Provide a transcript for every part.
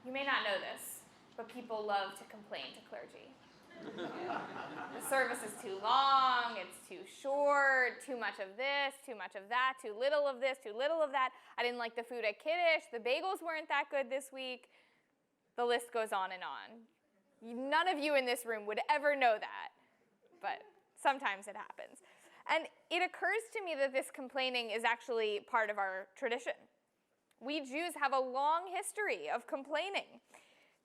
You may not know this, but people love to complain to clergy. The service is too long, it's too short, too much of this, too much of that, too little of this, too little of that. I didn't like the food at Kiddush, the bagels weren't that good this week. The list goes on and on. None of you in this room would ever know that, but sometimes it happens. And it occurs to me that this complaining is actually part of our tradition. We Jews have a long history of complaining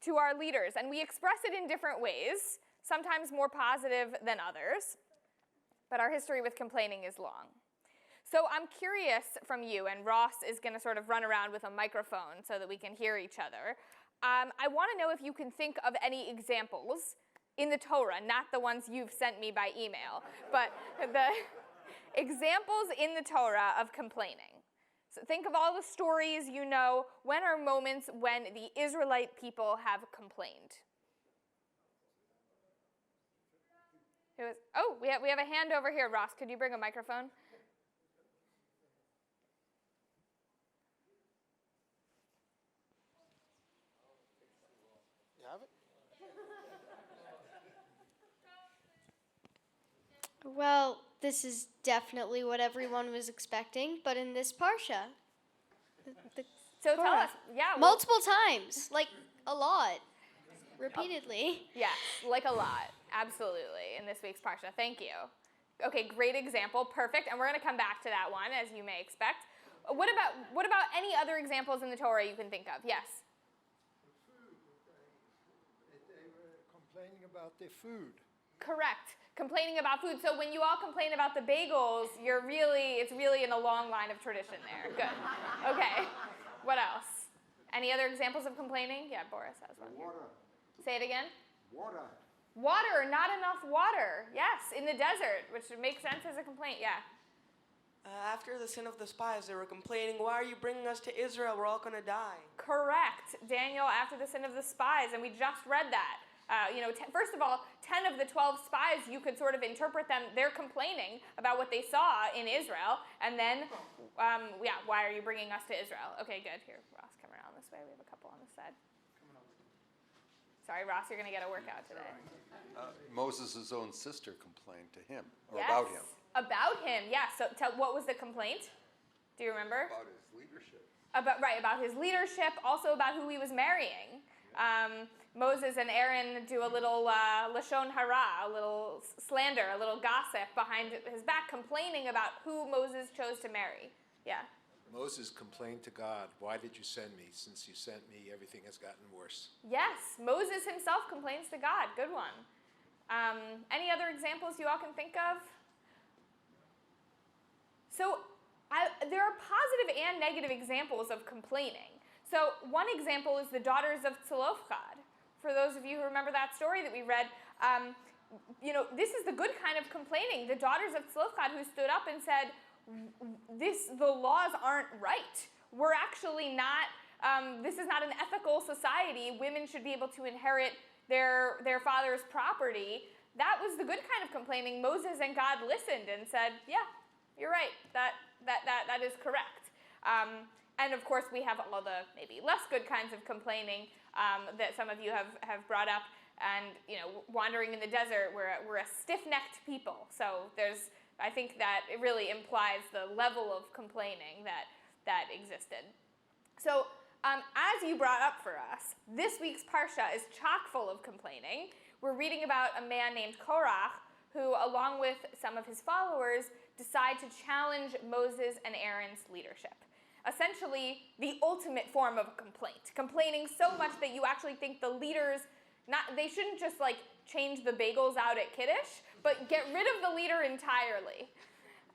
to our leaders, and we express it in different ways, sometimes more positive than others, but our history with complaining is long. So I'm curious from you, and Ross is going to sort of run around with a microphone so that we can hear each other. I want to know if you can think of any examples in the Torah, not the ones you've sent me by email, but the examples in the Torah of complaining. So think of all the stories you know. When are moments when the Israelite people have complained? We have a hand over here. Ross, could you bring a microphone? You have it? Well, this is definitely what everyone was expecting, but in this parsha, So tell us, multiple times, like a lot, repeatedly. Yes, like a lot, absolutely, in this week's parsha. Thank you. Okay, great example, perfect, and we're going to come back to that one, as you may expect. What about any other examples in the Torah you can think of? Yes? They were complaining about their food. Correct. Complaining about food. So when you all complain about the bagels, it's really in a long line of tradition there. Good. Okay. What else? Any other examples of complaining? Yeah, Boris has one here. Water. Say it again. Water. Water, not enough water. Yes, in the desert, which makes sense as a complaint. Yeah. After the sin of the spies, they were complaining, why are you bringing us to Israel? We're all going to die. Correct. Daniel, after the sin of the spies, and we just read that. First of all, 10 of the 12 spies, you could sort of interpret them, they're complaining about what they saw in Israel, and then, why are you bringing us to Israel? Okay, good. Here, Ross, come around this way. We have a couple on this side. Sorry, Ross, you're going to get a workout today. Moses' own sister complained to him, or Yes, about him. About him, yeah. So what was the complaint? Do you remember? About his leadership. About his leadership, also about who he was marrying. Moses and Aaron do a little lashon hara, a little slander, a little gossip behind his back, complaining about who Moses chose to marry. Yeah. Moses complained to God, why did you send me? Since you sent me, everything has gotten worse. Yes, Moses himself complains to God. Good one. Any other examples you all can think of? So there are positive and negative examples of complaining. So one example is the daughters of Tzlofchad. For those of you who remember that story that we read, this is the good kind of complaining. The daughters of Tzlofchad who stood up and said, the laws aren't right. We're actually not, this is not an ethical society. Women should be able to inherit their father's property. That was the good kind of complaining. Moses and God listened and said, yeah, you're right. That is correct. And of course, we have all the maybe less good kinds of complaining that some of you have brought up. And wandering in the desert, we're a stiff-necked people. So I think that it really implies the level of complaining that existed. So as you brought up for us, this week's parsha is chock full of complaining. We're reading about a man named Korach who, along with some of his followers, decide to challenge Moses and Aaron's leadership. Essentially, the ultimate form of a complaint. Complaining so much that you actually think the leaders, they shouldn't just change the bagels out at Kiddush, but get rid of the leader entirely.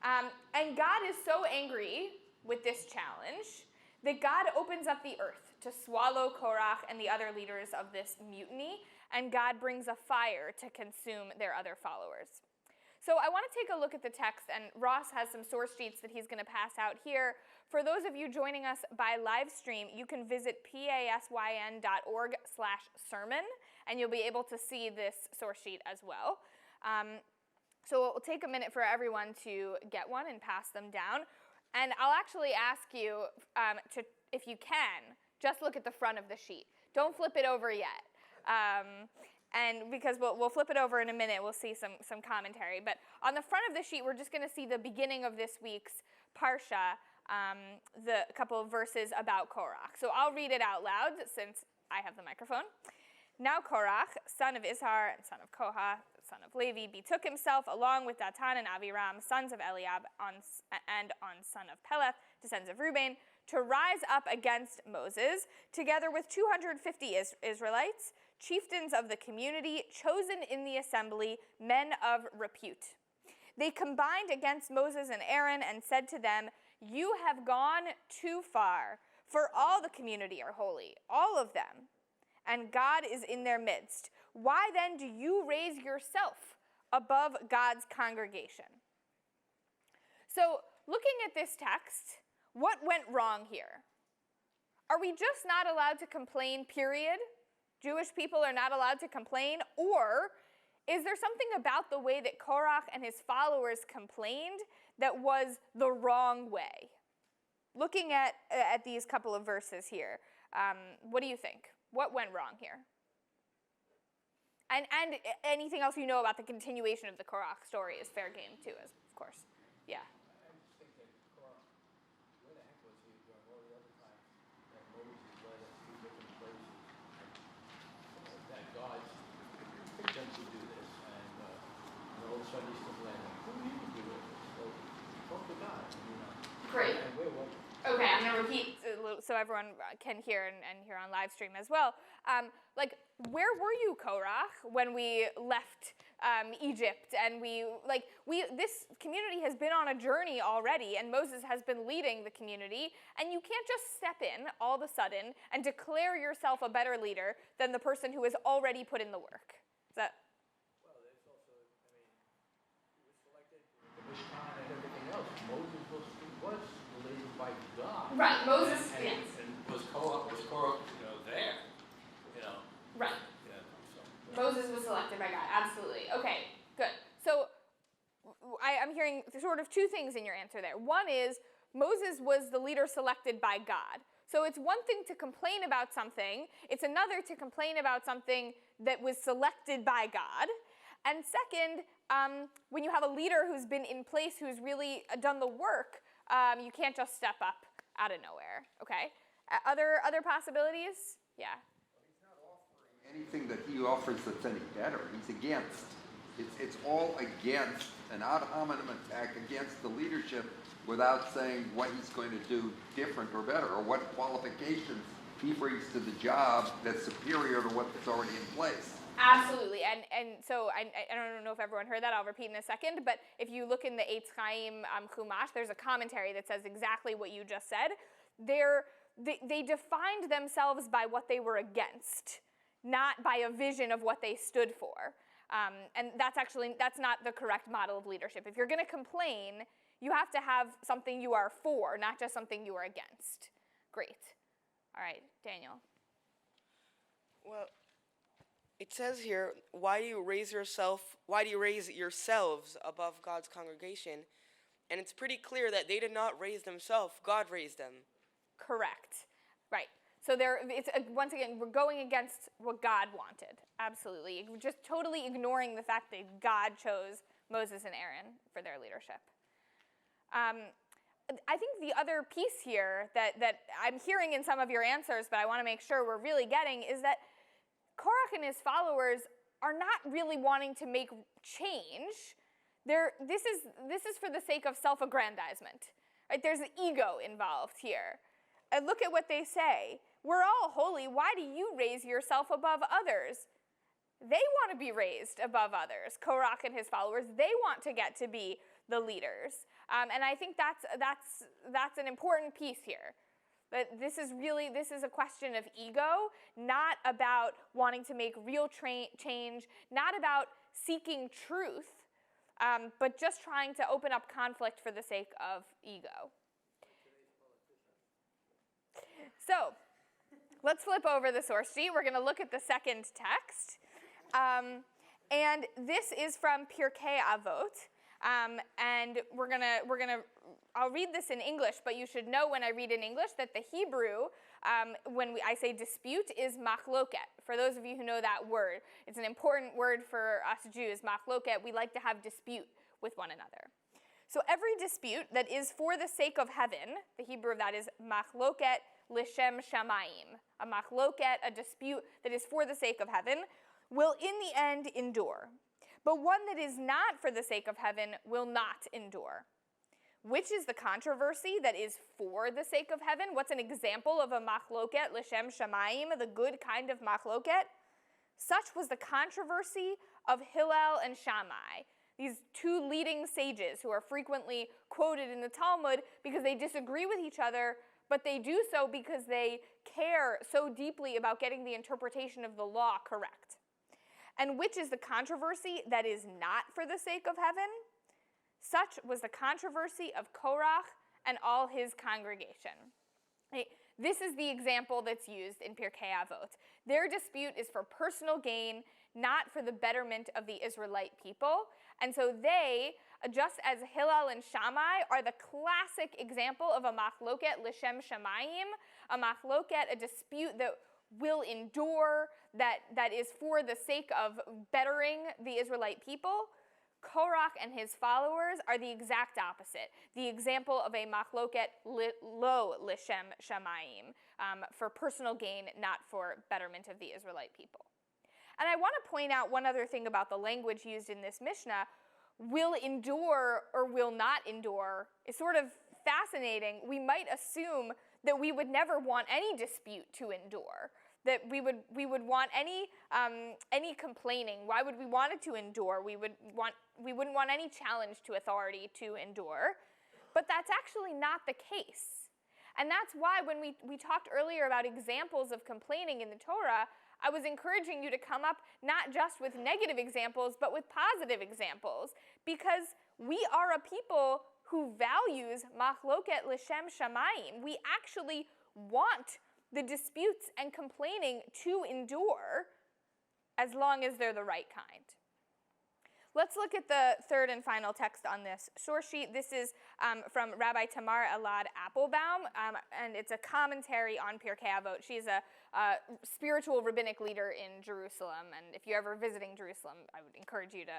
And God is so angry with this challenge that God opens up the earth to swallow Korach and the other leaders of this mutiny, and God brings a fire to consume their other followers. So I want to take a look at the text, and Ross has some source sheets that he's going to pass out here. For those of you joining us by live stream, you can visit pasyn.org/sermon, and you'll be able to see this source sheet as well. So it will take a minute for everyone to get one and pass them down. And I'll actually ask you to, if you can, just look at the front of the sheet. Don't flip it over yet. And because we'll flip it over in a minute, we'll see some commentary. But on the front of the sheet, we're just going to see the beginning of this week's Parsha, the couple of verses about Korach. So I'll read it out loud since I have the microphone. Now Korach, son of Izhar and son of Kohath, son of Levi, betook himself along with Datan and Abiram, sons of Eliab, and son of Peleth, descendants of Reuben, to rise up against Moses, together with 250 Israelites, chieftains of the community, chosen in the assembly, men of repute. They combined against Moses and Aaron and said to them, "You have gone too far, for all the community are holy, all of them, and God is in their midst. Why then do you raise yourself above God's congregation?" So, looking at this text, what went wrong here? Are we just not allowed to complain, period? Jewish people are not allowed to complain? Or is there something about the way that Korach and his followers complained that was the wrong way? Looking at these couple of verses here, what do you think? What went wrong here? And anything else you know about the continuation of the Korach story is fair game too, of course. Yeah. I just think that Korach, where the heck was he during all the other times that Moses led us to different places? That God picked them to do this, and all of a sudden he's complaining, who are you to do this? So talk to God, Great. And where was it? Okay, I'm going to repeat so everyone can hear and hear on live stream as well. Where were you, Korach, when we left Egypt? And this community has been on a journey already, and Moses has been leading the community, and you can't just step in all of a sudden and declare yourself a better leader than the person who has already put in the work. Is that? Well, there's also, he was selected the Mishkan and everything else. Moses was related by God. Right, Moses, and, yes. And was Korach, there? Right. Yeah, so. Moses was selected by God, absolutely. Okay, good. So I'm hearing sort of two things in your answer there. One is Moses was the leader selected by God. So it's one thing to complain about something. It's another to complain about something that was selected by God. And second, when you have a leader who's been in place, who's really done the work, you can't just step up out of nowhere, okay? Other possibilities? Yeah. Anything that he offers that's any better, he's against. It's all against, an ad hominem attack against the leadership without saying what he's going to do different or better, or what qualifications he brings to the job that's superior to what's already in place. Absolutely, and so I don't know if everyone heard that, I'll repeat in a second, but if you look in the Eitz Chaim Chumash, there's a commentary that says exactly what you just said. They defined themselves by what they were against, not by a vision of what they stood for. And that's not the correct model of leadership. If you're going to complain, you have to have something you are for, not just something you are against. Great. All right, Daniel. Well, it says here, why do you raise yourselves above God's congregation? And it's pretty clear that they did not raise themselves. God raised them. Correct. Right. So once again, we're going against what God wanted. Absolutely. We're just totally ignoring the fact that God chose Moses and Aaron for their leadership. I think the other piece here that I'm hearing in some of your answers, but I want to make sure we're really getting, is that Korach and his followers are not really wanting to make change. This is for the sake of self-aggrandizement. Right? There's an ego involved here. And look at what they say. We're all holy. Why do you raise yourself above others? They want to be raised above others. Korach and his followers, they want to get to be the leaders. And I think that's an important piece here. That this is a question of ego, not about wanting to make real change, not about seeking truth, but just trying to open up conflict for the sake of ego. So, let's flip over the source sheet. We're going to look at the second text. And this is from Pirkei Avot. And I'll read this in English, but you should know when I read in English that the Hebrew when I say dispute, is machloket. For those of you who know that word, it's an important word for us Jews, machloket. We like to have dispute with one another. So every dispute that is for the sake of heaven, the Hebrew of that is machloket lishem shamayim, a machloket, a dispute that is for the sake of heaven, will in the end endure. But one that is not for the sake of heaven will not endure. Which is the controversy that is for the sake of heaven? What's an example of a machloket lishem shamayim, the good kind of machloket? Such was the controversy of Hillel and Shammai, these two leading sages who are frequently quoted in the Talmud because they disagree with each other, but they do so because they care so deeply about getting the interpretation of the law correct. And which is the controversy that is not for the sake of heaven? Such was the controversy of Korach and all his congregation. This is the example that's used in Pirkei Avot. Their dispute is for personal gain, not for the betterment of the Israelite people. And so they, just as Hillel and Shammai, are the classic example of a machloket lishem shamayim, a machloket, a dispute that will endure, that is for the sake of bettering the Israelite people. Korach and his followers are the exact opposite, the example of a machloket lo lishem shamayim, for personal gain, not for betterment of the Israelite people. And I want to point out one other thing about the language used in this Mishnah. Will endure or will not endure is sort of fascinating. We might assume that we would never want any dispute to endure, that we would want any complaining. Why would we want it to endure? We wouldn't want any challenge to authority to endure. But that's actually not the case. And that's why when we talked earlier about examples of complaining in the Torah, I was encouraging you to come up not just with negative examples, but with positive examples, because we are a people who values machloket lishem shamayim. We actually want the disputes and complaining to endure as long as they're the right kind. Let's look at the third and final text on this source sheet. This is from Rabbi Tamar Elad Applebaum, and it's a commentary on Pirkei Avot. She's a spiritual rabbinic leader in Jerusalem, and if you're ever visiting Jerusalem, I would encourage you to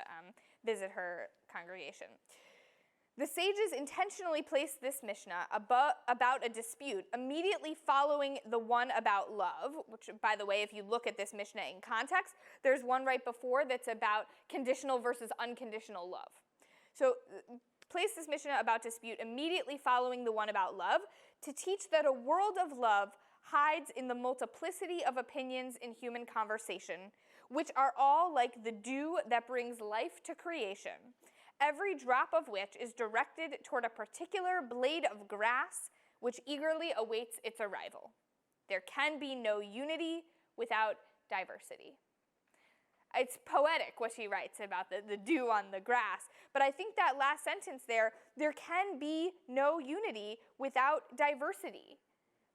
visit her congregation. The sages intentionally placed this Mishnah about a dispute immediately following the one about love, which, by the way, if you look at this Mishnah in context, there's one right before that's about conditional versus unconditional love. So place this Mishnah about dispute immediately following the one about love to teach that a world of love hides in the multiplicity of opinions in human conversation, which are all like the dew that brings life to creation, every drop of which is directed toward a particular blade of grass which eagerly awaits its arrival. There can be no unity without diversity. It's poetic what she writes about the dew on the grass, but I think that last sentence there can be no unity without diversity.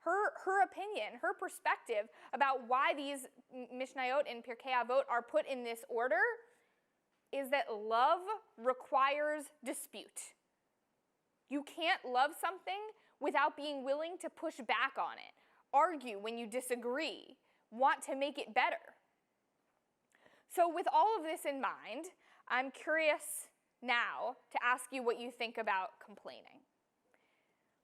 Her opinion, her perspective about why these Mishnayot in Pirkei Avot are put in this order is that love requires dispute. You can't love something without being willing to push back on it, argue when you disagree, want to make it better. So with all of this in mind, I'm curious now to ask you what you think about complaining.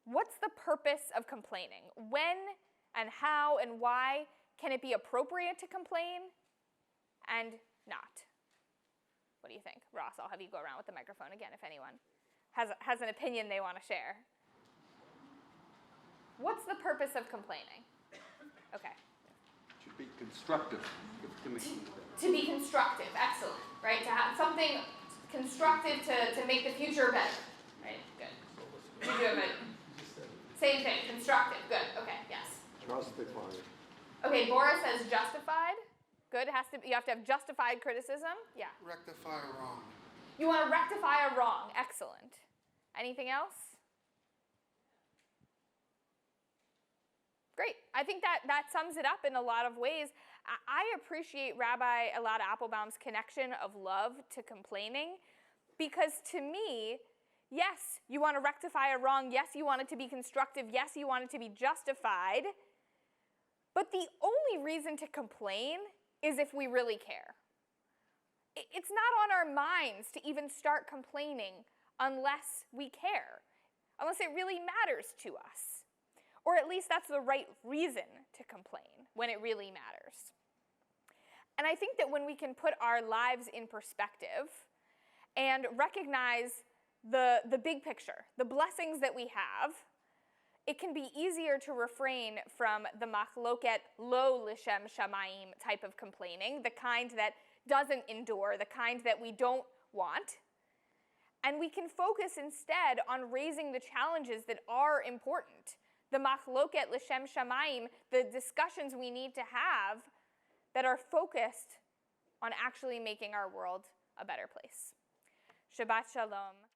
What's the purpose of complaining? When and how and why can it be appropriate to complain and not? What do you think? Ross, I'll have you go around with the microphone again if anyone has an opinion they want to share. What's the purpose of complaining? Okay. It should be constructive. To be constructive, excellent, right? To have something constructive to make the future better, right? Good. Did you have it? Same thing, constructive, good, okay, yes. Justified. Okay, Boris says justified. Good, you have to have justified criticism. Yeah. Rectify a wrong. You want to rectify a wrong. Excellent. Anything else? Great. I think that sums it up in a lot of ways. I appreciate Rabbi Elad Applebaum's connection of love to complaining, because to me, yes, you want to rectify a wrong. Yes, you want it to be constructive. Yes, you want it to be justified. But the only reason to complain is if we really care. It's not on our minds to even start complaining unless we care, unless it really matters to us. Or at least that's the right reason to complain, when it really matters. And I think that when we can put our lives in perspective and recognize the big picture, the blessings that we have, it can be easier to refrain from the machloket lo lishem shamayim type of complaining, the kind that doesn't endure, the kind that we don't want. And we can focus instead on raising the challenges that are important, the machloket lishem shamayim, the discussions we need to have that are focused on actually making our world a better place. Shabbat Shalom.